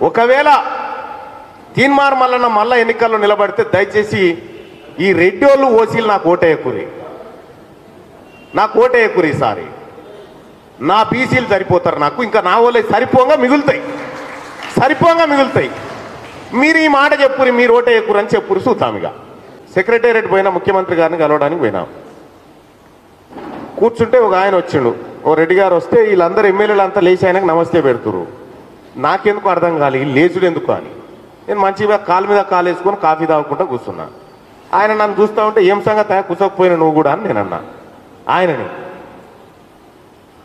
ఒకవేళ తీన్మార్ మల్లన్న మళ్ళా ఎన్నికల్లో నిలబడితే దయచేసి ఈ రెడ్డోళ్ళు ఓసీలు నాకు ఓటేయకురి ఈసారి. నా బీసీలు సరిపోతారు నాకు, ఇంకా నా వాళ్ళే సరిపోగా మిగులుతాయి. మీరు ఈ మాట చెప్పురి, మీరు ఓటేయకురు అని చెప్పురు చూద్దాం. సెక్రటేరియట్ పోయినా, ముఖ్యమంత్రి గారిని కలవడానికి పోయినాం. కూర్చుంటే ఒక ఆయన వచ్చిండు, ఓ రెడ్డి గారు వస్తే వీళ్ళందరూ ఎమ్మెల్యేలు అంతా లేచి ఆయనకు నమస్తే పెడుతురు. నాకెందుకు అర్థం కాలి లేచుడు ఎందుకు అని. నేను మంచిగా కాలు మీద కాలు వేసుకొని కాఫీ తాగుకుంటా కూర్చున్నా. ఆయన నన్ను చూస్తూ ఉంటే ఏం సంగతి కూర్చోకపోయినా నువ్వు కూడా అని నేను అన్నా ఆయనని.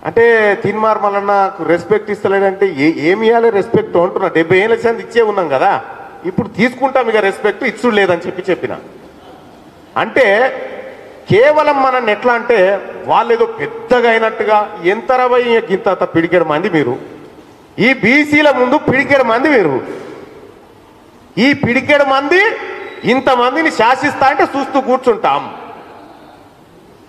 అంటే తీన్మార్ మల్లన్న రెస్పెక్ట్ ఇస్తలేడంటే ఏమి ఇవ్వాలి రెస్పెక్ట్ అంటున్నా. 70 ఏళ్ళ సంది ఇచ్చే ఉన్నాం కదా, ఇప్పుడు తీసుకుంటాం ఇక రెస్పెక్ట్ ఇచ్చుడు లేదని చెప్పిన. అంటే కేవలం మనల్ని ఎట్లా అంటే వాళ్ళు ఏదో పెద్దగా అయినట్టుగా ఎంతరవై ఇంత పిడికెడు మంది మీరు, ఈ బీసీల ముందు పిడికెడు మంది మీరు, ఈ పిడికెడు మంది ఇంతమందిని శాసిస్తా అంటే చూస్తూ కూర్చుంటాం.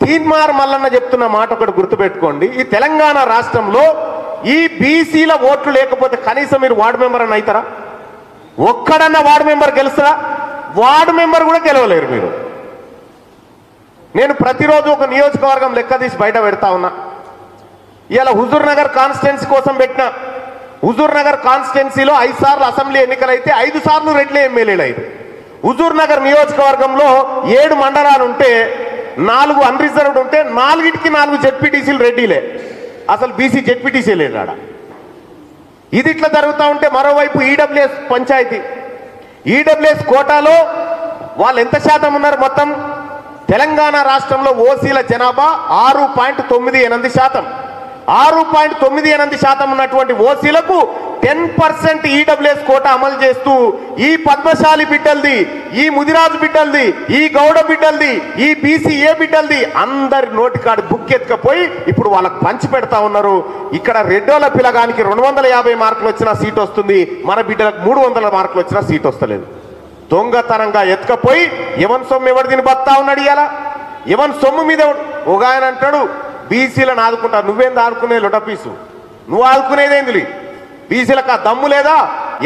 తీన్మార్ మల్లన్న చెప్తున్న మాట ఒకటి గుర్తుపెట్టుకోండి, ఈ తెలంగాణ రాష్ట్రంలో ఈ బీసీల ఓట్లు లేకపోతే కనీసం మీరు వార్డు మెంబర్ అని అవుతారా? ఒక్కడన్నా వార్డు మెంబర్ గెలుస్తారా? వార్డు మెంబర్ కూడా గెలవలేరు మీరు. నేను ప్రతిరోజు ఒక నియోజకవర్గం లెక్క తీసి బయట పెడతా ఉన్నా. ఇలా హుజూర్ నగర్ కాన్స్టిట్యున్సీ కోసం పెట్టిన. హుజూర్ నగర్ కాన్స్టిట్యున్సీలో 5 సార్లు అసెంబ్లీ ఎన్నికలైతే 5 సార్లు రెడ్లే ఎమ్మెల్యేలు అయ్యారు. హుజూర్ నగర్ నియోజకవర్గంలో 7 మండలాలు ఉంటే 4 అన్రిజర్వ్డ్ ఉంటే 4కి 4 జెడ్పీటీసీలు రెడ్డిలే, అసలు బీసీ జెడ్పీటీసీ లేడాడ. ఇది ఇట్లా జరుగుతూ ఉంటే మరోవైపు ఈడబ్ల్యూఎస్ పంచాయతీ, ఈడబ్ల్యూఎస్ కోటాలో వాళ్ళు ఎంత శాతం ఉన్నారు? మొత్తం తెలంగాణ రాష్ట్రంలో ఓసీల జనాభా 6.98%. 6.98% ఉన్నటువంటి ఓసీలకు 10% ఈడబ్ల్యూఎస్ కోట అమలు చేస్తూ ఈ పద్మశాలి బిడ్డలది, ఈ ముదిరాజు బిడ్డలది, ఈ గౌడ బిడ్డలది, ఈ బీసీఏ బిడ్డలది అందరి నోటికాడు బుక్ ఎత్తుకపోయి ఇప్పుడు వాళ్ళకు పంచి పెడతా ఉన్నారు. ఇక్కడ రెడ్డోల పిల్లగానికి 250 మార్కులు వచ్చిన సీట్ వస్తుంది, మన బిడ్డలకు 300 మార్కులు వచ్చిన సీట్ వస్తలేదు. దొంగతనంగా ఎత్తుకపోయి ఎవరి సొమ్ము ఎవరు తిని బతా ఉన్నాడు. ఇలా ఎవరి సొమ్ము మీద ఒక ఆయన అంటాడు బీసీలను ఆదుకుంటారు. నువ్వేం ఆదుకునే లొటపీసు, నువ్వు ఆదుకునేదేంది? బీసీలకు ఆ దమ్ము లేదా?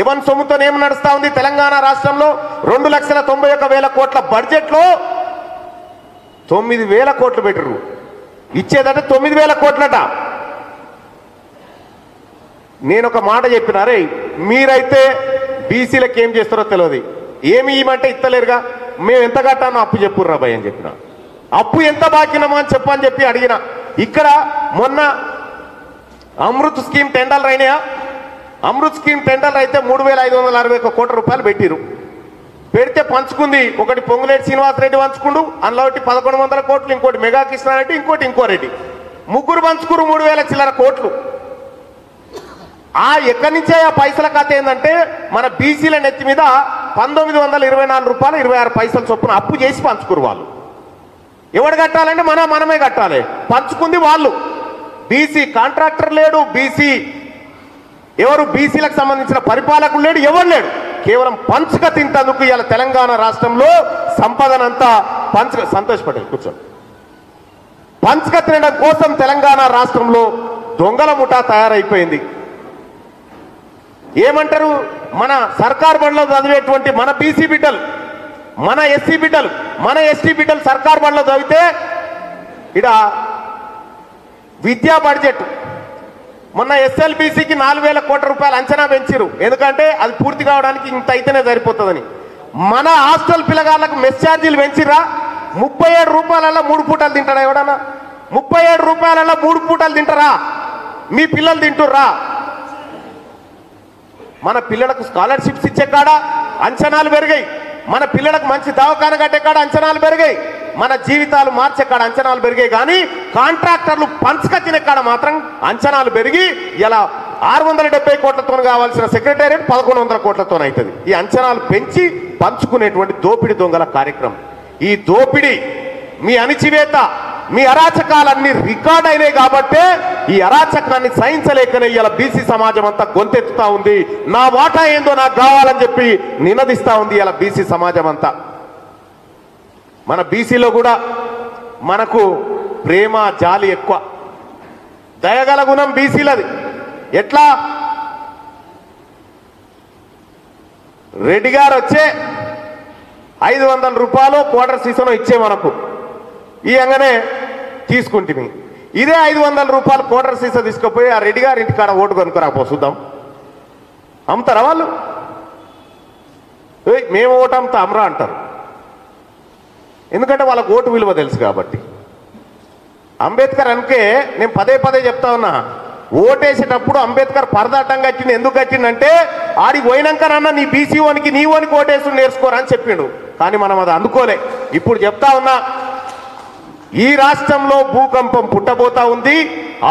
ఎవరి సొమ్ముతో ఏం నడుస్తా ఉంది తెలంగాణ రాష్ట్రంలో? 2,91,000 కోట్ల బడ్జెట్లో 9,000 కోట్లు పెట్టరు, ఇచ్చేదట 9,000 కోట్లట. నేను ఒక మాట చెప్పిన, రే మీరైతే బీసీలకు ఏం చేస్తారో తెలియదు, ఏమి ఇవ్వమంటే ఇస్తలేరుగా, మేము ఎంత కట్టానో అప్పు చెప్పుర్రా భయ్ అని చెప్పిన. అప్పు ఎంత బాకినామో అని చెప్పి అడిగిన. ఇక్కడ మొన్న అమృత్ స్కీమ్ టెండర్లు అయినాయా? అమృత్ స్కీమ్ టెండర్లు అయితే 3,561 కోట్ల రూపాయలు పెట్టిరు. పెడితే పంచుకుంది ఒకటి పొంగులేటి శ్రీనివాసరెడ్డి పంచుకుండు, అందులో 1,100 కోట్లు, ఇంకోటి మెగా కృష్ణారెడ్డి, ఇంకో రెడ్డి, ముగ్గురు పంచుకురు 3,000 చిల్లర కోట్లు. ఎక్కడి నుంచే ఆ పైసల కథ ఏంటంటే మన బీసీల నెత్తి మీద 1,924 రూపాయలు 26 పైసలు చొప్పున అప్పు చేసి పంచుకురు వాళ్ళు. ఎవడు కట్టాలంటే మనమే కట్టాలి. పంచుకుంది వాళ్ళు. బీసీ కాంట్రాక్టర్ లేడు, బీసీలకు సంబంధించిన పరిపాలకులు లేడు, ఎవరు లేడు. కేవలం పంచుక తింటందుకు ఇలా తెలంగాణ రాష్ట్రంలో సంపదనంతా సంతోషపడ్డారు కూర్చోండి. పంచుక తినడం కోసం తెలంగాణ రాష్ట్రంలో దొంగల ముఠా తయారైపోయింది. ఏమంటారు? మన సర్కార్ బడిలో చదివేటువంటి మన బీసీ బిడ్డలు, మన ఎస్సీ బిడ్డలు, మన ఎస్టీ బిడ్డలు సర్కార్ బడిలో చదివితే ఇక్కడ విద్యా బడ్జెట్ మొన్న ఎస్ఎల్బీసీకి 4,000 కోట్ల రూపాయలు అంచనా పెంచారు. ఎందుకంటే అది పూర్తి కావడానికి ఇంత అయితేనే సరిపోతుందని. మన హాస్టల్ పిల్లగాళ్ళకు మెస్ ఛార్జీలు పెంచిరా. 37 రూపాయలలో 3 పూటలు తింటారా ఎవడన్నా? 37 రూపాయలలో 3 పూటలు తింటారా? మీ పిల్లలు తింటుర్రా? మన పిల్లలకు స్కాలర్షిప్స్ ఇచ్చే కాడ అంచనాలు పెరిగాయి, మన పిల్లలకు మంచి దవాఖాన కట్టే కాడ అంచనాలు పెరిగాయి, మన జీవితాలు మార్చే కాడ అంచనాలు పెరిగాయి. కానీ కాంట్రాక్టర్లు పంచక తినే కాడ మాత్రం అంచనాలు పెరిగి ఇలా 670 కోట్లతో కావాల్సిన సెక్రటేరియట్ 1,100 కోట్లతో అవుతుంది. ఈ అంచనాలు పెంచి పంచుకునేటువంటి దోపిడి దొంగల కార్యక్రమం. ఈ దోపిడి, మీ అణిచివేత, మీ అరాచకాలన్నీ రికార్డ్ అయినాయి కాబట్టే ఈ అరాచకాన్ని సహించలేకనే ఇలా బీసీ సమాజం అంతా గొంతెత్తుతా ఉంది. నా వాటా ఏందో నాకు కావాలని చెప్పి నినదిస్తా ఉంది ఇలా బీసీ సమాజం అంతా. మన బీసీలో కూడా మనకు ప్రేమ జాలి ఎక్కువ, దయగల గుణం బీసీలది. ఎట్లా రెడ్డి గారు వచ్చే 500 రూపాయలు క్వార్టర్ సీసన్ ఇచ్చే మనకు ఇయంగానే తీసుకుంటుంది. ఇదే 500 రూపాయలు క్వార్టర్ సీసా తీసుకుపోయి ఆ రెడ్డి గారి ఇంటికాడ ఓటు కొనుక్కరాపో చూద్దాం, అమ్ముతారా వాళ్ళు? మేము ఓటు అమ్ముతా అమరా అంటారు. ఎందుకంటే వాళ్ళకు ఓటు విలువ తెలుసు కాబట్టి. అంబేద్కర్ అనుకే నేను పదే పదే చెప్తా ఉన్నా, ఓటేసేటప్పుడు అంబేద్కర్ పరదాటం కట్టిండు. ఎందుకు కట్టిండంటే ఆడికి పోయినాకనన్నా నీ బీసీ వానికి నీ వానికి ఓటేసుడు నేర్చుకోరా అని చెప్పిండు. కానీ మనం అది అందుకోలే. ఇప్పుడు చెప్తా ఉన్నా, ఈ రాష్ట్రంలో భూకంపం పుట్టబోతా ఉంది.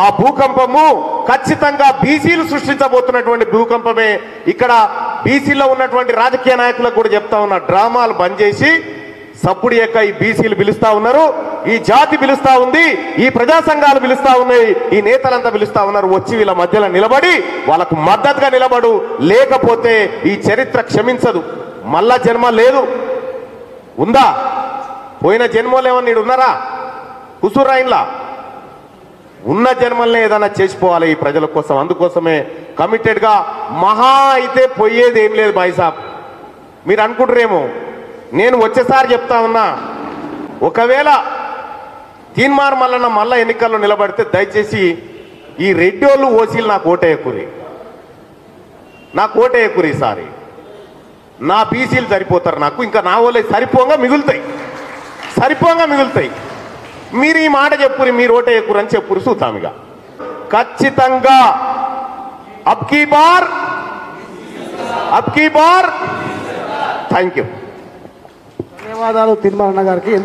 ఆ భూకంపము ఖచ్చితంగా బీసీలు సృష్టించబోతున్నటువంటి భూకంపమే. ఇక్కడ బీసీలో ఉన్నటువంటి రాజకీయ నాయకులకు కూడా చెప్తా ఉన్నా, డ్రామాలు బంద్ చేసి సప్పుడు యొక్క ఈ బీసీలు పిలుస్తా ఉన్నారు, ఈ జాతి పిలుస్తా ఉంది, ఈ ప్రజా సంఘాలు పిలుస్తా ఉన్నాయి, ఈ నేతలంతా పిలుస్తా ఉన్నారు. వచ్చి వీళ్ళ మధ్యలో నిలబడి వాళ్ళకు మద్దతుగా నిలబడు, లేకపోతే ఈ చరిత్ర క్షమించదు. మళ్ళా జన్మ లేదు. ఉందా? పోయిన జన్మలో ఏమన్నా నీడు ఉన్నారా? కుసూరాయిన్లా ఉన్న జన్మల్ని ఏదైనా చేసిపోవాలి ఈ ప్రజల కోసం. అందుకోసమే కమిటెడ్గా మహా అయితే పోయేది ఏం లేదు భాయ్ సాబ్. మీరు అనుకుంటారేమో, నేను వచ్చేసారి చెప్తా ఉన్నా, ఒకవేళ తీన్మార్ మల్లన్న మళ్ళా ఎన్నికల్లో నిలబడితే దయచేసి ఈ రెడ్డోళ్ళు ఓసీలు నాకు ఓటేయకూరి, నాకు ఓటేయకూరి. ఈసారి నా బీసీలు సరిపోతారు నాకు, ఇంకా నా వాళ్ళే సరిపోగా మిగులుతాయి, సరిపోగా మిగులుతాయి. మీరు ఈ మాట చెప్పురి, మీరు ఓటేయకూరు అని చెప్పురు, చూద్దాం. ఇక ఖచ్చితంగా అబ్కీ బార్ థ్యాంక్ యూ. ధన్యవాదాలు తీన్మార్ అన్న గారికి.